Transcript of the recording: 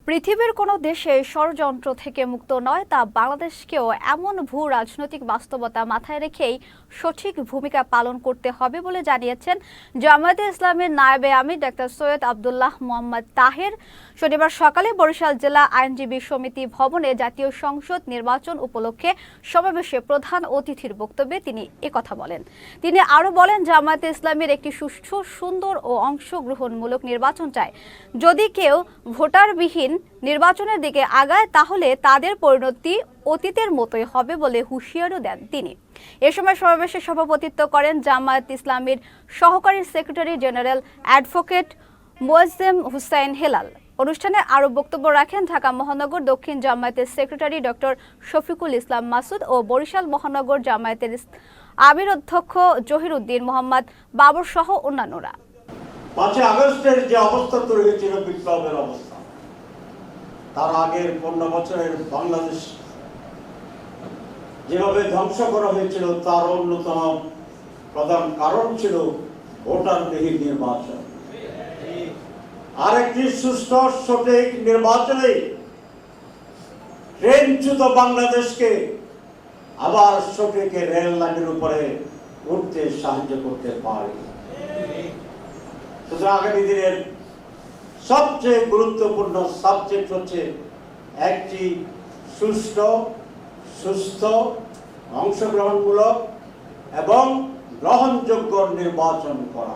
পৃথিবীর কোনো দেশে ষড়যন্ত্র থেকে মুক্ত নয়, তা বাংলাদেশকেও এমন ভূ রাজনৈতিক বাস্তবতা মাথায় রেখেই সঠিক ভূমিকা পালন করতে হবে বলে জানিয়েছেন জামায়াতে ইসলামীর নায়েবে আমির ডাক্তার সৈয়দ আব্দুল্লাহ মোহাম্মদ তাহের। শনিবার সকালে বরিশাল জেলা আইনজীবী সমিতি ভবনে জাতীয় সংসদ নির্বাচন উপলক্ষে সমাবেশে প্রধান অতিথির বক্তব্যে তিনি একথা বলেন। তিনি আরও বলেন, জামায়াতে ইসলামীর একটি সুষ্ঠু, সুন্দর ও অংশগ্রহণমূলক নির্বাচন চায়। যদি কেউ ভোটারবিহীন নির্বাচনের দিকে আগায় তাহলে তাদের পরিণতি অতীতের মতোই হবে বলে হুঁশিয়ারও দেন তিনি। এ সময় সমাবেশে সভাপতিত্ব করেন জামায়াত ইসলামীর সহকারী secretary general advocate Moazzem Hossain Helal. অনুষ্ঠানে আরও বক্তব্য রাখেন ঢাকা মহানগর দক্ষিণ জামায়াতের সেক্রেটারি ডক্টর শফিকুল ইসলাম মাসুদ ও বরিশাল মহানগর জামায়াতের আমির অধ্যক্ষ জহির উদ্দিন মোহাম্মদ বাবর সহ অন্যান্যরা। 5 আগস্টের যে অবস্থা তৈরি হয়েছিল, বিপ্লবের অবস্থা, তার আগের 15 বছরের বাংলাদেশ যেভাবে ধ্বংস করা হয়েছিল তার অন্যতম প্রধান কারণ ছিল ভোটারবিহীন নির্বাচন। আরেকটি সুষ্ঠু, সঠিক নির্বাচনে ট্রেনচ্যুত বাংলাদেশকে আবার সঠিক রেল লাইনের উপরে উঠতে সাহায্য করতে পারে। সুতরাং আগামী দিনের সবচেয়ে গুরুত্বপূর্ণ সাবজেক্ট হচ্ছে একটি সুষ্ঠু, সুস্থ, অংশগ্রহণমূলক এবং গ্রহণযোগ্য নির্বাচন করা।